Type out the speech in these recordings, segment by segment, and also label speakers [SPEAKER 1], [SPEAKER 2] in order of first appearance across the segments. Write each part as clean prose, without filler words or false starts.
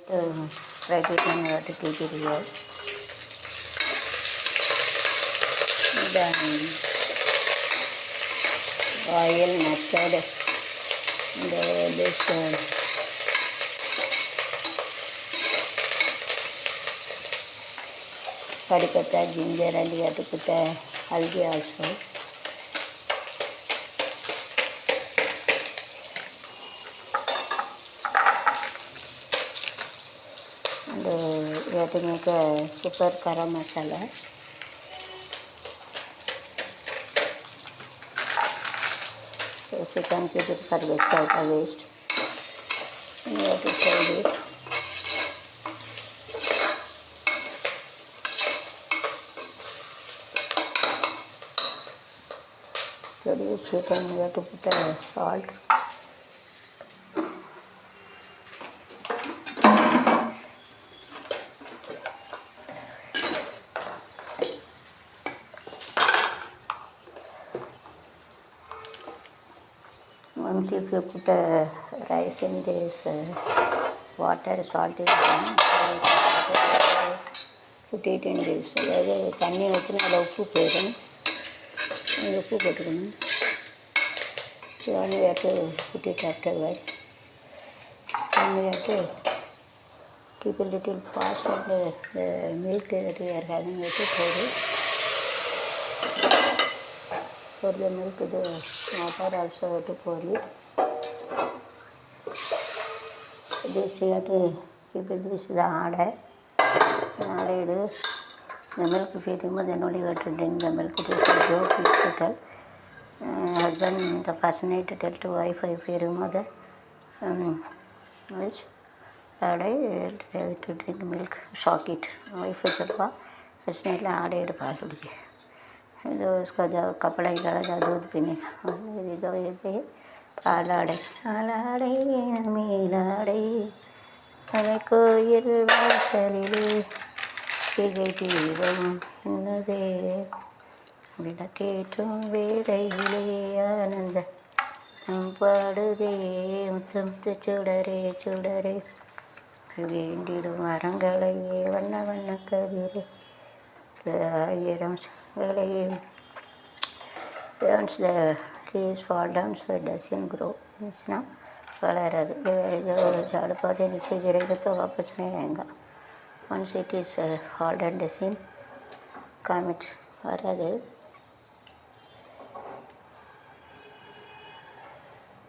[SPEAKER 1] try to turn what to keep it here. Then oil mustard and this curry patta, ginger, and you have to put haldi also. And you have to make a super garam masala. So you can keep it for without a waste. And you have to fry it. So this chicken you have to put salt. Once if you put rice in this water, salt is done. 15 days. அதாவது தண்ணி ஊற்றினா அதில் உப்பு போயிடும். அந்த உப்பு போட்டுக்கணும். Then we have to put it afterwards. Then we have to keep a little fast and the milk that we are having, we have to pour it. For the milk, the water also have to pour it. This you have to keep it, this is the hard hair. The milk feeding, then only you have to drink the milk. It is a joke, is to tell. Husband, the first night to tell to wife, if you remember which to drink milk, shock it. Wife चलवा, first night ला आड़े पाल उड़ी है। तो उसका जब कपड़ा ही करा जा दूध पीने का, ये तो ये पे पाल आड़े मीलाड़े, हमें कोई बाशरीले के गई दीवम नदे விளக்கேற்றும் வேளையிலே ஆனந்த பாடுதே முத்தமுத்து சுடரே சுடரே வேண்டிடும் மரங்களையே வண்ண வண்ண கதிரே ஆயிரம் வேளையே. Once the trees fall down, so it doesn't grow. வளராது. झाड़ पौधे नीचे गिरेगा तो वापस नहीं आएगा. Once it is fallen doesn't come, it வராது.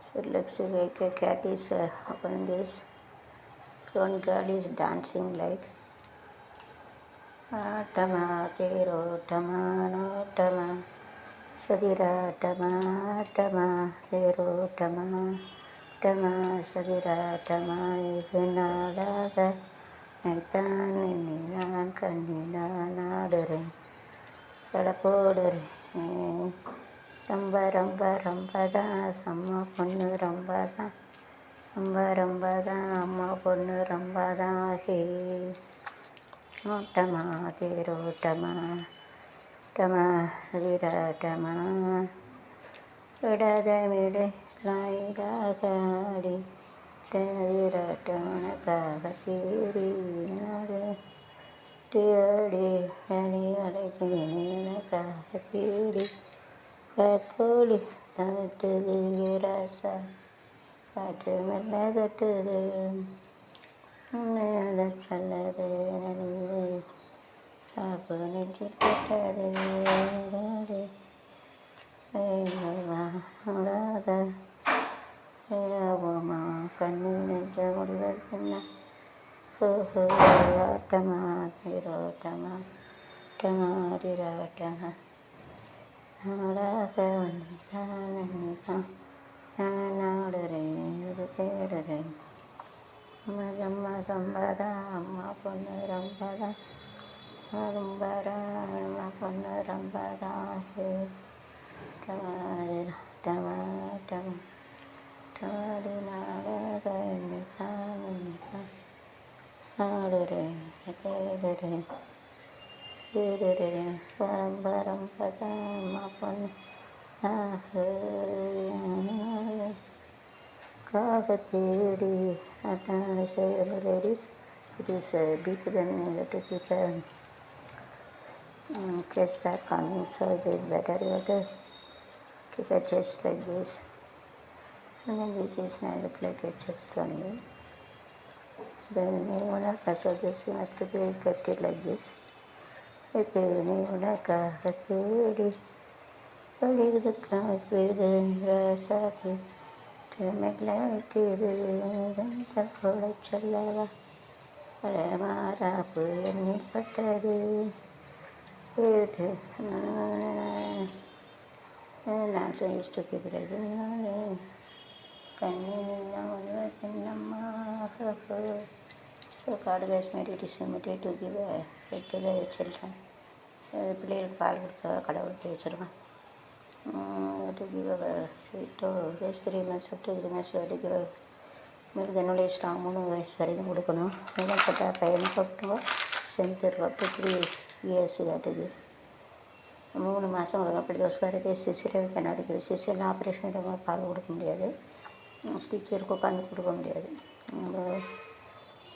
[SPEAKER 1] So it looks like a cat is upon this. One girl is dancing like Atama Tero Tama Tama Sadira Tama Tama Tero Tama Tama Sadira Tama Ivinalaga Naitan Ninan Kanina Nadare Kalapodare Ramba Ramba Rambada Sama Punnu Rambada Ramba Rambada Amma Punnu Rambada He Tama Tero Tama Tama Vira Tama Udada Mide Laida Gadi Tadira Tana Kagatiri Nade Tiadi Hani Alekini Kagatiri Kakoli Tatu Rasa Patamala to the Nada Salade Aponiti Katari Rada Ravama Kanina Javana Tama Hiro Tama Tama Dira Tama Nada Nana Nanadare Madama Sambada Mapana Rambada Rambada Mapana Rambada Tama Tama Tama Tamarina Nita Nadare Tadare Yudare Baram Baram Pada Mapana Kagatiri Atana ladies it is deep, then you have to keep a chest back on this side. It is better you have to keep a chest like this, and then this is now look like a chest only. Then you want to so this must be kept it like this. If you want to சாதி சொல்லவா மாறாப்பு எண்ணிப்பட்டது நான் இஷ்ட கேட்குறது கண்ணி சின்னமாக so காடு case Mary டிஸ்மெட்டி to give எட்டு வச்சிருக்கேன் பிள்ளைகளுக்கு பால் கொடுக்க கடவுள்கிட்ட வச்சுருவேன் to give a sweet rest 3 months up to 3 months to give a milk then only strong மூணு வயசு வரைக்கும் கொடுக்கணும் இதெல்லாம் போட்டால் பையன் போட்டுருவோம் ஸ்ட்ரென்த் இருக்கும் அப் டு 3 years காட்டுது 3 மாதம் கொடுக்கும் அப்படி தோசை வரைக்கும் சிசிரியல் கண்ணாடிக்கு சிசிரியல் ஆப்ரேஷன் எடுக்கும் பால் கொடுக்க முடியாது ஸ்டிச்சருக்கு உட்காந்து கொடுக்க முடியாது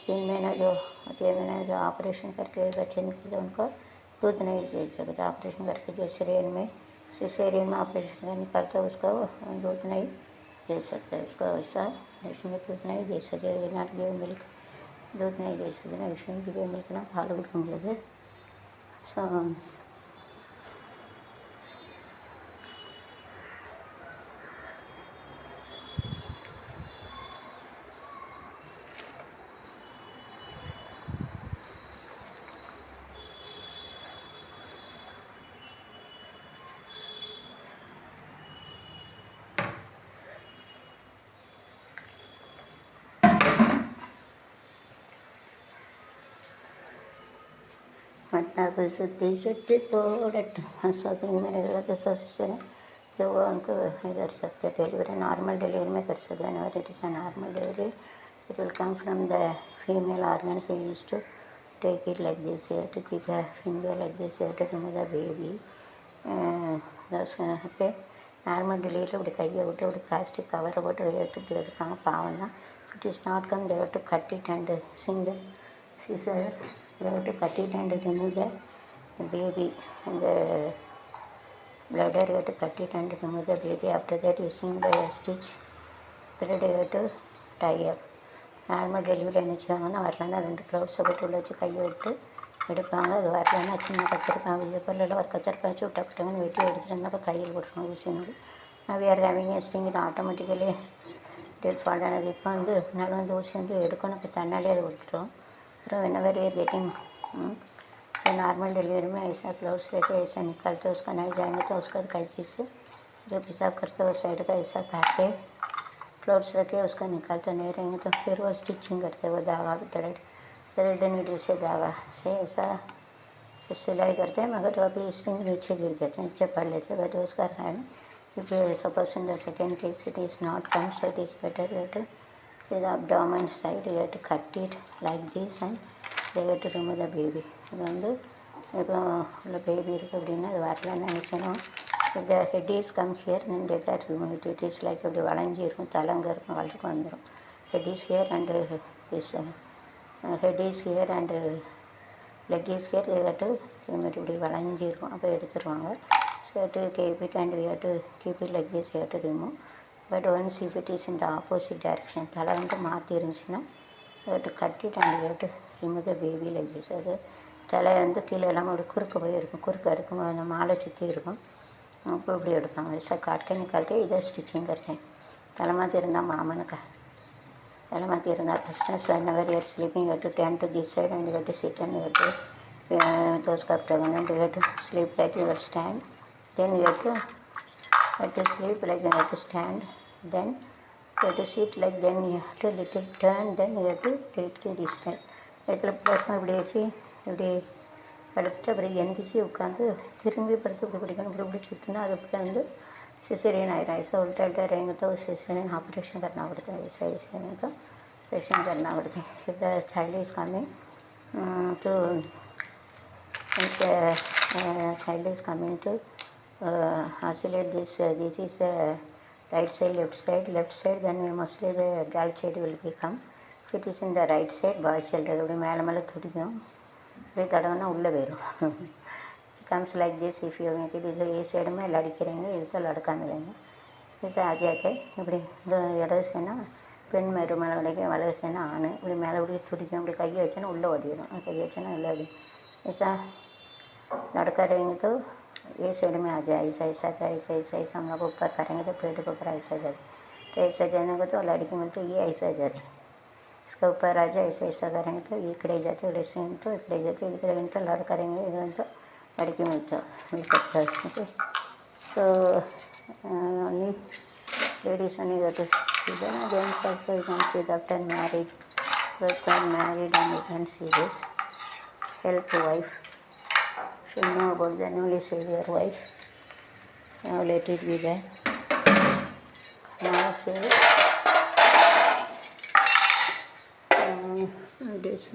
[SPEAKER 1] दिन महीना जो 6 महीना जो ऑपरेशन करके बच्चे निकलते उनको दूध नहीं दे सकते ऑपरेशन करके जो सिसेरियन में ऑपरेशन निकालता है उसका दूध नहीं दे सकते उसका वैसा इसमें दूध नहीं दे सकते नॉट गिव मिल्क दूध नहीं दे सकते ना इसमें गिव मिल्क ना पाल கொடுக்க ஸோ मत्ता सुट्टी पोड़टू शॉपिंग में रहता सोचने जो वो उनको ये कर सकते डिलीवरी नॉर्मल डिलीवरी में कर सकते हैं it is a normal delivery it will come from the female organs use to take it like this here to keep a finger like this here to remove the baby that's okay normal டெலிவரியில் இப்படி கையை விட்டு இப்படி plastic கவரை போட்டு எடுத்துகிட்டு எடுப்பாங்க பாவம் தான் it is not come they have to cut it and single scissor they have to cut it and remove the baby and the bladder you have to cut it and remove the baby after that using the stitch thread you have to tie up normal delivery என்ன வச்சுக்காங்கன்னா வரலன்னா 2 க்ளவுஸை போட்டு உள்ள வச்சு கையை விட்டு எடுப்பாங்க அது வரலன்னா சின்ன கத்திருப்பாங்க இது பொருளில் ஒரு கத்திருப்பா வச்சு விட்டப்பட்டவங்கன்னு வெட்டி எடுத்துகிட்டு இருந்தால் கையில் போட்டுருவோம் ஊசினோடு நான் வேறு ஹேவிங் ஸ்டிங்கிட்டு ஆட்டோமேட்டிக்கலி டேட் ஃபால்ட் ஆனது இப்போ முன்னால் ஊசி எடுக்கணும் இப்போ தன்னாலே அதை விட்டுரும் அப்புறம் whenever you are getting normal delivery में ऐसा ग्लव्स लेके ऐसा निकालते उसका नहीं जाएंगे तो उसका कैंची से जो पेशाब करते उस साइड का ऐसा काट के फ्लोर्स रखे उसका निकालते नहीं रहेंगे तो फिर वो स्टिचिंग करते वो धागा थ्रेड नीडल से धागा से ऐसा सिलाई करते हैं मगर वो अभी स्ट्रिंग नीचे गिर जाते हैं नीचे पड़ लेते हैं बट उसका है if suppose in the second case it is not come so it is better to the abdomen side you have to cut it like this and they have to remove the baby இது இப்போ உள்ள baby இருக்குது அப்படின்னா அது வரலன்னு நினச்சணும் if the head is come here then they got removed it is like அப்படி வளைஞ்சி இருக்கும் தலைங்க இருக்கும் வளர்க்கு வந்துடும் head is here and this head is here and leg is here they got to remove இப்படி வளைஞ்சி இருக்கும் அப்போ எடுத்துருவாங்க so to keep it and we have to keep it like this we have to remove but once if it is in the opposite direction தலை மாற்றி இருந்துச்சுன்னா we have to cut it and we have to remove the baby like this அது தலை கீழே எல்லாம் அப்படி குறுக்க போயிருக்கும் குறுக்க இருக்கும் அந்த மாலை சுற்றி இருக்கும் அப்போ இப்படி எடுப்பாங்க ऐसा काट के निकाल के इधर स्टिचिंग करते हैं तले माथि இருந்தால் மாமனுக்கு तले माथि இருந்தால் first whenever you are sleeping you have to turn to this side and you have to sit and you have to those cup and you have to sleep like you will stand then you have to sleep like you have to stand then you have to sit like then you have to little turn then you have to take to this side இதில் படுக்கும் இப்படி வச்சு இப்படி படுத்துட்டு அப்புறம் எந்திரிச்சு உட்காந்து திரும்பி படுத்து இப்படி பிடிக்கணும் இப்படி இப்படி சுற்றினா அது அப்படியே सिसेरियन आएगा ऐसा उल्टा उल्टा रहेंगे तो सिसेरियन ऑपरेशन करना पड़ता है ऐसा ऐसे रहेंगे तो ऑपरेशन करना पड़ता है if the child is coming to child is coming to oscillate this is right side left side then mostly the girl child will become it is in the right side boys சொல்கிறது அப்படி மேலே மேலே துடிக்கும், அப்படியே தடவைனா உள்ளே போயிடும். Comes like this if you make it. இதில் ஏ சைடு மேலே அடிக்கிறீங்க, இதுக்கு அடக்காமலைங்க. இது ஆதியாத்தை இப்படி இந்த இடது செய்யனா பெண் மேரு மேலே கிடைக்கும், வலது செய்யனா ஆண். இப்படி மேலே இப்படி துடிக்கும், இப்படி கையை வச்சோன்னா உள்ளே ஓடிடும், கையை வச்சோன்னா உள்ளே ஓடி. ऐसा लड़का रहेंगे तो ये साइड में आ जाए, ऐसा ऐसा था, ऐसा ऐसा ऐसा हम लोग ऊपर करेंगे तो पेट के ऊपर ऐसा जाए, तो ऐसा जाने को तो लड़की में तो ये ऐसा जाए, इसके ऊपर आ जाए, ऐसा ऐसा करेंगे तो इकड़े जाते, इकड़े से तो इकड़े जाते, इकड़े तो लड़ करेंगे इधर तो लड़की में तो मिल सकता है. Okay, so only ladies only got to see that. Gents also you can see that after marriage, first got married and you can see this. Help wife. Should know about that, only save your wife. Now let it be there. Now save it.